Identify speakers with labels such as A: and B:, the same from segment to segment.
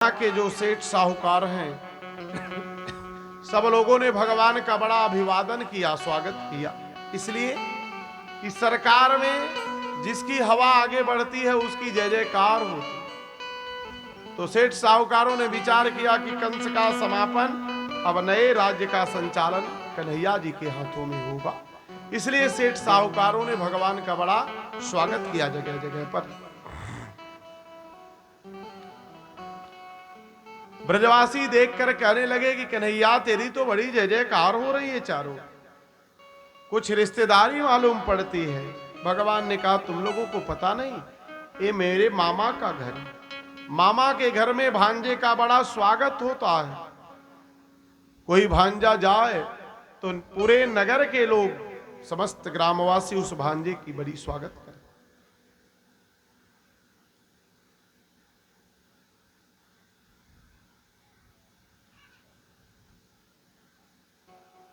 A: के जो सेठ साहूकार हैं सब लोगों ने भगवान का बड़ा अभिवादन किया, स्वागत किया। इसलिए कि सरकार में जिसकी हवा आगे बढ़ती है उसकी जय जयकार होती। तो सेठ साहूकारों ने विचार किया कि कंस का समापन अब नए राज्य का संचालन कन्हैया जी के हाथों में होगा। इसलिए सेठ साहूकारों ने भगवान का बड़ा स्वागत किया जगह जगह पर। ब्रजवासी देखकर कहने लगे कि कन्हैया तेरी तो बड़ी जय जयकार हो रही है चारों, कुछ रिश्तेदारी मालूम पड़ती है। भगवान ने कहा तुम लोगों को पता नहीं, ये मेरे मामा का घर है। मामा के घर में भांजे का बड़ा स्वागत होता है। कोई भांजा जाए तो पूरे नगर के लोग, समस्त ग्रामवासी उस भांजे की बड़ी स्वागत करें।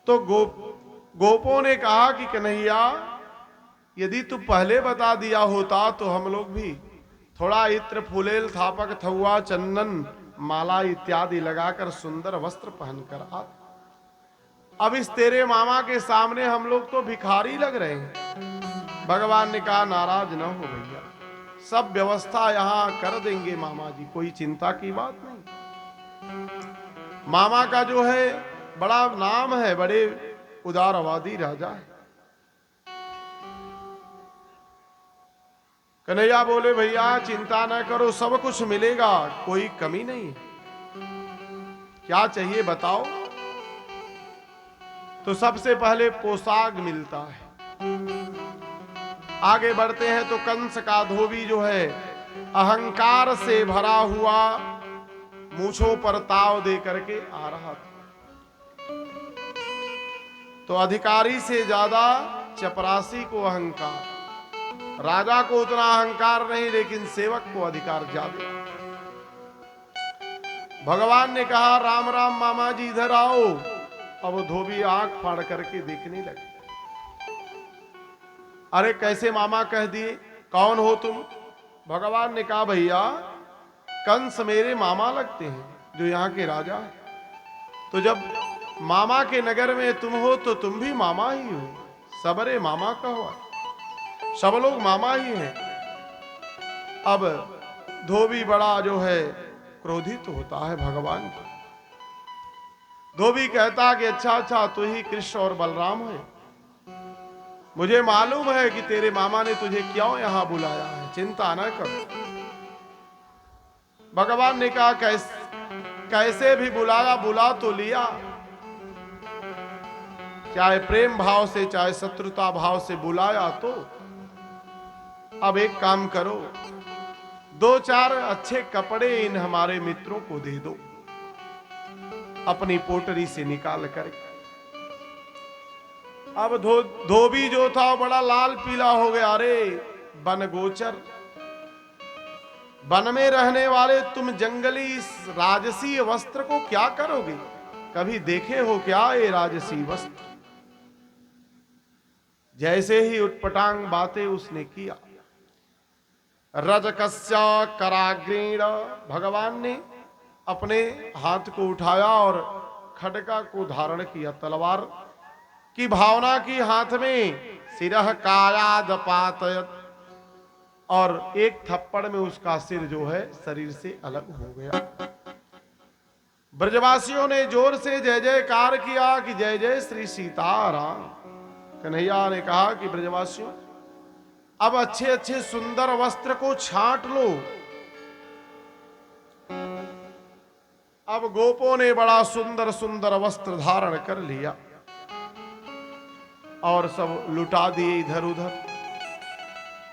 A: तो गोपों ने कहा कि कन्हैया यदि तू पहले बता दिया होता तो हम लोग भी थोड़ा इत्र फूलेल थापक थुआ चंदन माला इत्यादि लगाकर सुंदर वस्त्र पहनकर आते। अब इस तेरे मामा के सामने हम लोग तो भिखारी लग रहे हैं। भगवान ने कहा नाराज न हो भैया, सब व्यवस्था यहां कर देंगे मामा जी, कोई चिंता की बात नहीं। मामा का जो है बड़ा नाम है, बड़े उदारवादी राजा है। कन्हैया बोले भैया चिंता न करो, सब कुछ मिलेगा, कोई कमी नहीं। क्या चाहिए बताओ। तो सबसे पहले पोशाक मिलता है। आगे बढ़ते हैं तो कंस का धोबी जो है अहंकार से भरा हुआ मूंछों पर ताव दे करके आ रहा था। तो अधिकारी से ज्यादा चपरासी को अहंकार, राजा को उतना अहंकार नहीं लेकिन सेवक को अधिकार ज्यादा। भगवान ने कहा राम राम मामा जी इधर आओ। अब वो धोबी आंख फाड़ करके देखने लगे। अरे कैसे मामा कह दिए, कौन हो तुम। भगवान ने कहा भैया कंस मेरे मामा लगते हैं जो यहाँ के राजा है। तो जब मामा के नगर में तुम हो तो तुम भी मामा ही हो, सबरे मामा का हुआ, सब लोग मामा ही हैं। अब धोबी बड़ा जो है क्रोधित होता है भगवान को। धोबी कहता कि अच्छा तू ही कृष्ण और बलराम है, मुझे मालूम है कि तेरे मामा ने तुझे क्यों यहां बुलाया है, चिंता न कर। भगवान ने कहा कैसे भी बुलाया, बुला तो लिया, चाहे प्रेम भाव से चाहे शत्रुता भाव से बुलाया। तो अब एक काम करो, दो चार अच्छे कपड़े इन हमारे मित्रों को दे दो, अपनी पोटरी से निकाल कर। अब धोबी जो था बड़ा लाल पीला हो गया। अरे वन गोचर, वन में रहने वाले तुम जंगली इस राजसी वस्त्र को क्या करोगे, कभी देखे हो क्या ये राजसी वस्त्र। जैसे ही उटपटांग बातें उसने किया, रजकस्य कराग्रेण, भगवान ने अपने हाथ को उठाया और खड्गा को धारण किया, तलवार की भावना की हाथ में, सिरह कायादपातयत, और एक थप्पड़ में उसका सिर जो है शरीर से अलग हो गया। ब्रजवासियों ने जोर से जय जयकार किया कि जय जय श्री सीताराम। कन्हैया ने कहा कि ब्रजवासियों अब अच्छे अच्छे सुंदर वस्त्र को छांट लो। अब गोपों ने बड़ा सुंदर सुंदर वस्त्र धारण कर लिया और सब लुटा दिए इधर उधर।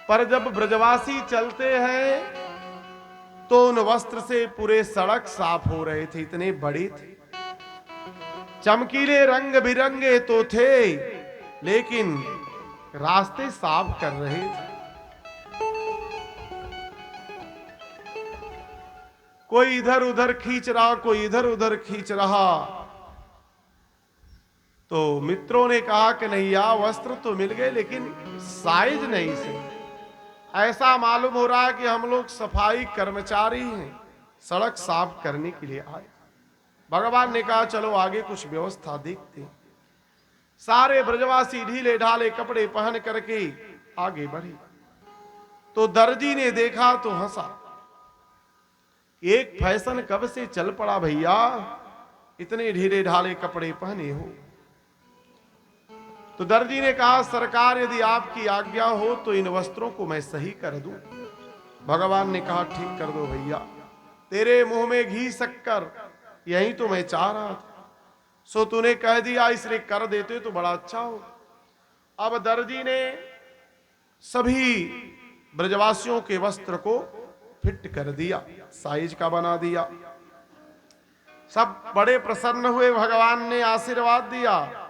A: पर जब ब्रजवासी चलते हैं तो उन वस्त्र से पूरे सड़क साफ हो रहे थे, इतने बड़े थे। चमकीले रंग बिरंगे तो थे लेकिन रास्ते साफ कर रहे थे। कोई इधर उधर खींच रहा, कोई इधर उधर खींच रहा। तो मित्रों ने कहा कि नैया वस्त्र तो मिल गए लेकिन साइज नहीं से। ऐसा मालूम हो रहा है कि हम लोग सफाई कर्मचारी हैं, सड़क साफ करने के लिए आए। भगवान ने कहा चलो आगे कुछ व्यवस्था देखते हैं। सारे ब्रजवासी ढीले ढाले कपड़े पहन करके आगे बढ़े तो दर्जी ने देखा तो हंसा। एक फैशन कब से चल पड़ा भैया, इतने ढीले ढाले कपड़े पहने हो। तो दर्जी ने कहा सरकार यदि आपकी आज्ञा हो तो इन वस्त्रों को मैं सही कर दूं। भगवान ने कहा ठीक कर दो भैया, तेरे मुंह में घी शक्कर यही तो मैं चाह रहा था, सो तूने कह दिया इसलिए कर देते तो बड़ा अच्छा हो। अब दर्जी ने सभी ब्रजवासियों के वस्त्र को फिट कर दिया, साइज का बना दिया। सब बड़े प्रसन्न हुए, भगवान ने आशीर्वाद दिया।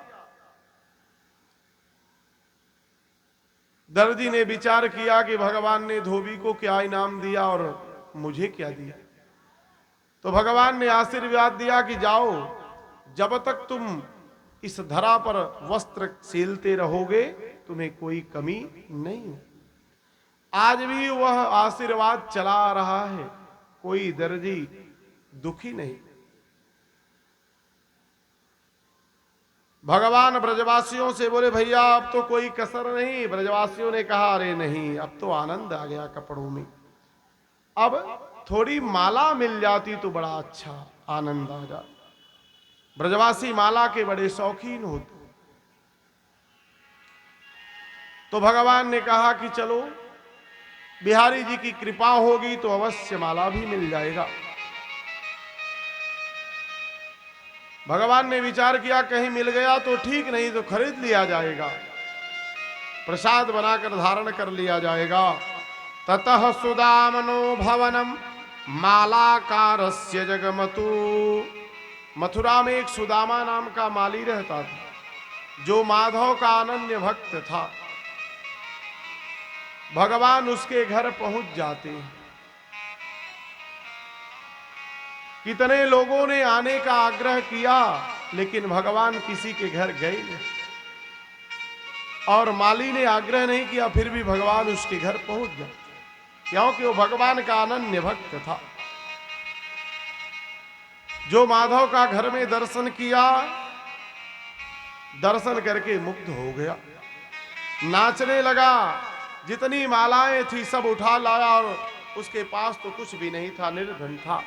A: दर्जी ने विचार किया कि भगवान ने धोबी को क्या इनाम दिया और मुझे क्या दिया। तो भगवान ने आशीर्वाद दिया कि जाओ, जब तक तुम इस धरा पर वस्त्र सीलते रहोगे तुम्हें कोई कमी नहीं। आज भी वह आशीर्वाद चला आ रहा है, कोई दर्जी दुखी नहीं। भगवान ब्रजवासियों से बोले भैया अब तो कोई कसर नहीं। ब्रजवासियों ने कहा अरे नहीं, अब तो आनंद आ गया कपड़ों में, अब थोड़ी माला मिल जाती तो बड़ा अच्छा आनंद आ जाता। ब्रजवासी माला के बड़े शौकीन होते। तो भगवान ने कहा कि चलो बिहारी जी की कृपा होगी तो अवश्य माला भी मिल जाएगा। भगवान ने विचार किया कहीं मिल गया तो ठीक, नहीं तो खरीद लिया जाएगा, प्रसाद बनाकर धारण कर लिया जाएगा। ततः सुदामनो भवनम मालाकारस्य जगमतु। मथुरा में एक सुदामा नाम का माली रहता था जो माधव का अनन्य भक्त था। भगवान उसके घर पहुंच जाते हैं। कितने लोगों ने आने का आग्रह किया लेकिन भगवान किसी के घर गए नहीं, और माली ने आग्रह नहीं किया फिर भी भगवान उसके घर पहुंच गए, क्योंकि वो भगवान का अनन्य भक्त था। जो माधव का घर में दर्शन किया, दर्शन करके मुग्ध हो गया, नाचने लगा। जितनी मालाएं थी सब उठा लाया और उसके पास तो कुछ भी नहीं था, निर्धन था।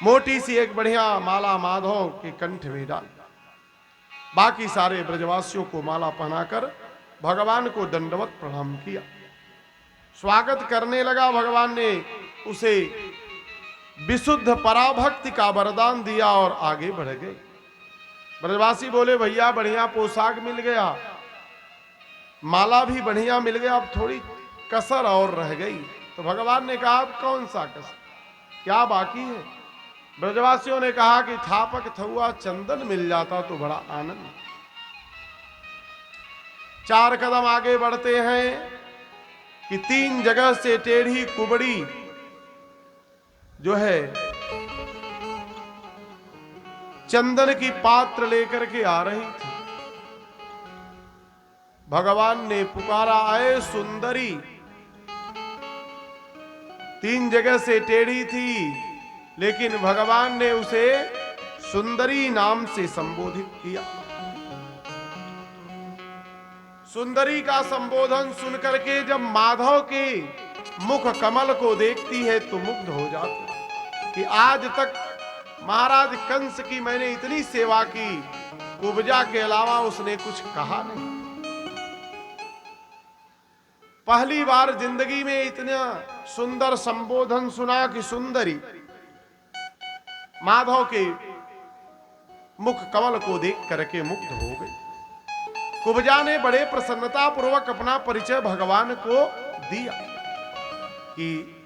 A: मोटी सी एक बढ़िया माला माधव के कंठ में डाल, बाकी सारे ब्रजवासियों को माला पहनाकर भगवान को दंडवत प्रणाम किया, स्वागत करने लगा। भगवान ने उसे विशुद्ध पराभक्ति का वरदान दिया और आगे बढ़ गए। ब्रजवासी बोले भैया बढ़िया पोशाक मिल गया, माला भी बढ़िया मिल गया, अब थोड़ी कसर और रह गई। तो भगवान ने कहा अब कौन सा कसर, क्या बाकी है? ब्रजवासियों ने कहा कि थापक थुआ चंदन मिल जाता तो बड़ा आनंद। 4 कदम आगे बढ़ते हैं कि 3 जगह से टेढ़ी कुबड़ी जो है चंदन की पात्र लेकर के आ रही थी। भगवान ने पुकारा आए सुंदरी। 3 जगह से टेढ़ी थी लेकिन भगवान ने उसे सुंदरी नाम से संबोधित किया। सुंदरी का संबोधन सुनकर के जब माधव के मुख कमल को देखती है तो मुग्ध हो जाती कि आज तक महाराज कंस की मैंने इतनी सेवा की, कुब्जा के अलावा उसने कुछ कहा नहीं। पहली बार जिंदगी में इतना सुंदर संबोधन सुना कि सुंदरी। माधव के मुख कमल को देख करके मुग्ध हो गई। कुब्जा ने बड़े प्रसन्नता पूर्वक अपना परिचय भगवान को दिया कि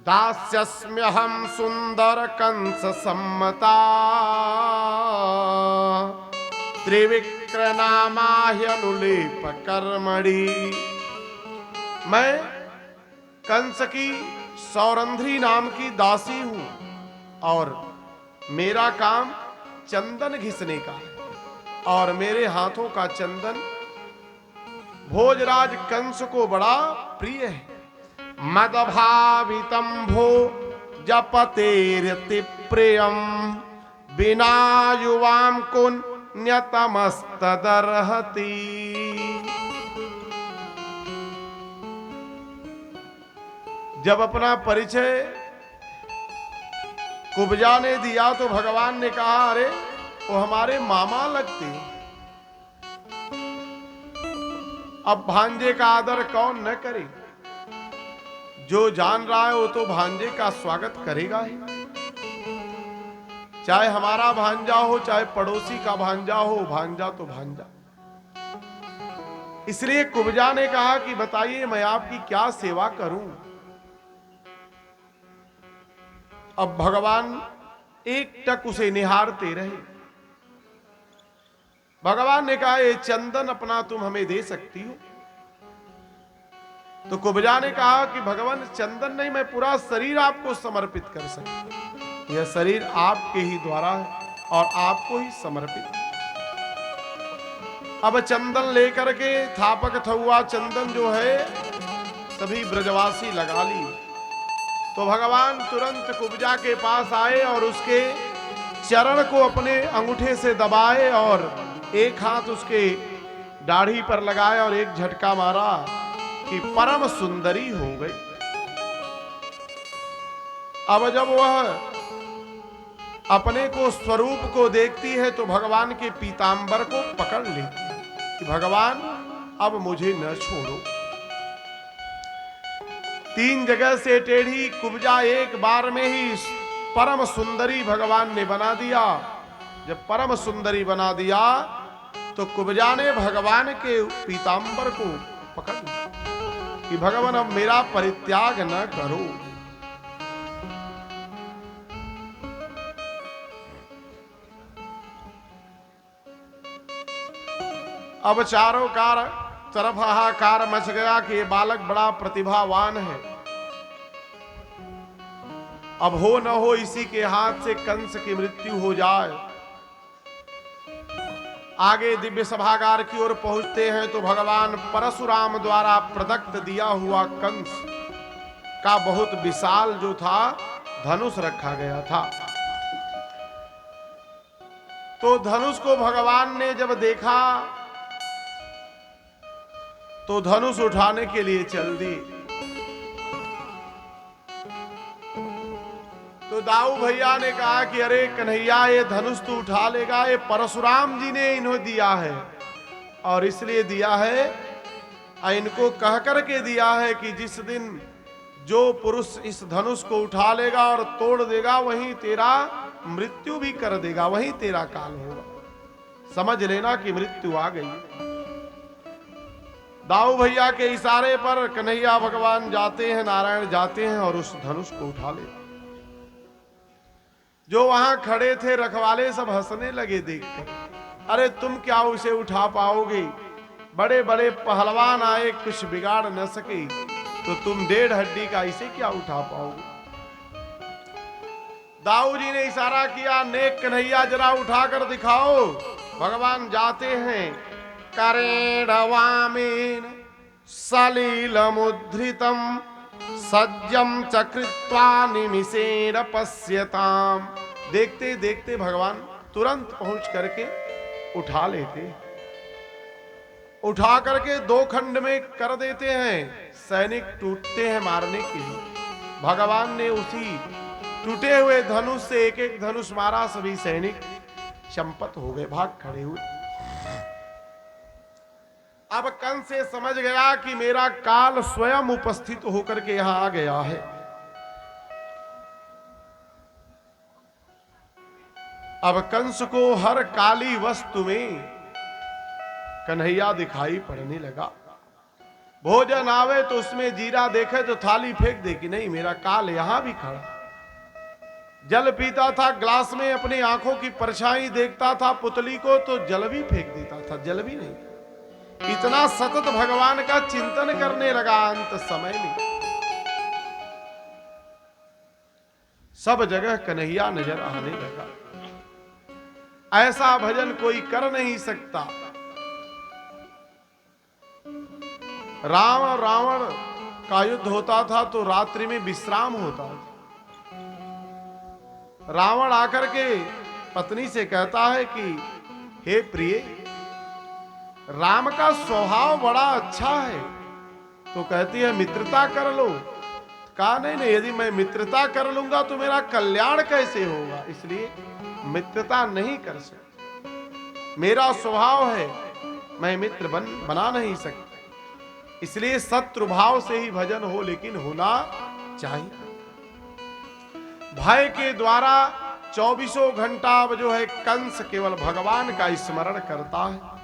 A: दास्यस्म्यहं सुंदर कंस सम्मता त्रिविक्रनामाह्यनुलेप कर्मणि। मैं कंस की सौरंध्री नाम की दासी हूं और मेरा काम चंदन घिसने का है, और मेरे हाथों का चंदन भोजराज कंस को बड़ा प्रिय है। मदभावितं भो जपतेरति प्रियम बिना युवाम कुन्यतमस्तदर्हति। जब अपना परिचय कुब्जा ने दिया तो भगवान ने कहा, अरे वो हमारे मामा लगते हैं। अब भांजे का आदर कौन न करे, जो जान रहा है वो तो भांजे का स्वागत करेगा ही, चाहे हमारा भांजा हो चाहे पड़ोसी का भांजा हो, भांजा तो भांजा। इसलिए कुब्जा ने कहा कि बताइए मैं आपकी क्या सेवा करूं। अब भगवान एकटक उसे निहारते रहे। भगवान ने कहा, ये चंदन अपना तुम हमें दे सकती हो। तो कुब्जा ने कहा कि भगवान चंदन नहीं, मैं पूरा शरीर आपको समर्पित कर सकती। यह शरीर आपके ही द्वारा है और आपको ही समर्पित। अब चंदन लेकर के थापक थुआ चंदन जो है सभी ब्रजवासी लगा ली। तो भगवान तुरंत कुब्जा के पास आए और उसके चरण को अपने अंगूठे से दबाए और एक हाथ उसके दाढ़ी पर लगाया और एक झटका मारा कि परम सुंदरी हो गई। अब जब वह अपने को स्वरूप को देखती है तो भगवान के पीतांबर को पकड़ लेती है कि भगवान अब मुझे न छोड़ो। 3 जगह से टेढ़ी कुब्जा एक बार में ही परम सुंदरी भगवान ने बना दिया। जब परम सुंदरी बना दिया तो कुब्जा ने भगवान के पीतांबर को पकड़ लिया कि भगवान अब मेरा परित्याग न करो। अब चारों तरफ हाहाकार मच गया कि ये बालक बड़ा प्रतिभावान है। अब हो न हो इसी के हाथ से कंस की मृत्यु हो जाए। आगे दिव्य सभागार की ओर पहुंचते हैं तो भगवान परशुराम द्वारा प्रदत्त दिया हुआ कंस का बहुत विशाल जो था धनुष रखा गया था। तो धनुष को भगवान ने जब देखा तो धनुष उठाने के लिए चल दी। तो दाऊ भैया ने कहा कि अरे कन्हैया ये धनुष तू उठा लेगा, ये परशुराम जी ने इन्हें दिया है और इसलिए दिया है, इनको कह करके दिया है कि जिस दिन जो पुरुष इस धनुष को उठा लेगा और तोड़ देगा वहीं तेरा मृत्यु भी कर देगा, वहीं तेरा काल होगा, समझ लेना कि मृत्यु आ गई। दाऊ भैया के इशारे पर कन्हैया भगवान जाते हैं, नारायण जाते हैं और उस धनुष को उठा लेते। जो वहां खड़े थे रखवाले सब हंसने लगे देखते, अरे तुम क्या उसे उठा पाओगे, बड़े बड़े पहलवान आए कुछ बिगाड़ न सके तो तुम 1.5 हड्डी का इसे क्या उठा पाओगे। दाऊ जी ने इशारा किया, नेक कन्हैया जरा उठा कर दिखाओ। भगवान जाते हैं, करेणवामेन सलिलमुद्धृतम सज्जम चकृत्वा निमिषेण पश्यताम। देखते देखते भगवान तुरंत पहुंच करके उठा लेते, उठा करके 2 खंड में कर देते हैं। सैनिक टूटते हैं मारने के लिए। भगवान ने उसी टूटे हुए धनुष से एक एक धनुष मारा, सभी सैनिक चंपत हो गए, भाग खड़े हुए। अब कंस से समझ गया कि मेरा काल स्वयं उपस्थित होकर के यहां आ गया है। अब कंस को हर काली वस्तु में कन्हैया दिखाई पड़ने लगा। भोजन आवे तो उसमें जीरा देखे तो थाली फेंक दे कि नहीं मेरा काल यहां भी खड़ा। जल पीता था ग्लास में, अपनी आंखों की परछाई देखता था पुतली को तो जल भी फेंक देता था, जल भी नहीं। इतना सतत भगवान का चिंतन करने लगा। अंत समय में सब जगह कन्हैया नजर आने लगा। ऐसा भजन कोई कर नहीं सकता। राम और रावण का युद्ध होता था तो रात्रि में विश्राम होता था। रावण आकर के पत्नी से कहता है कि हे प्रिय, राम का स्वभाव बड़ा अच्छा है। तो कहती है मित्रता कर लो। कहा नहीं नहीं, यदि मैं मित्रता कर लूंगा तो मेरा कल्याण कैसे होगा, इसलिए मित्रता नहीं कर सकती। मेरा स्वभाव है, मैं मित्र बना नहीं सकता। इसलिए शत्रु भाव से ही भजन हो, लेकिन होना चाहिए। भय के द्वारा 24 घंटा जो है कंस केवल भगवान का स्मरण करता है।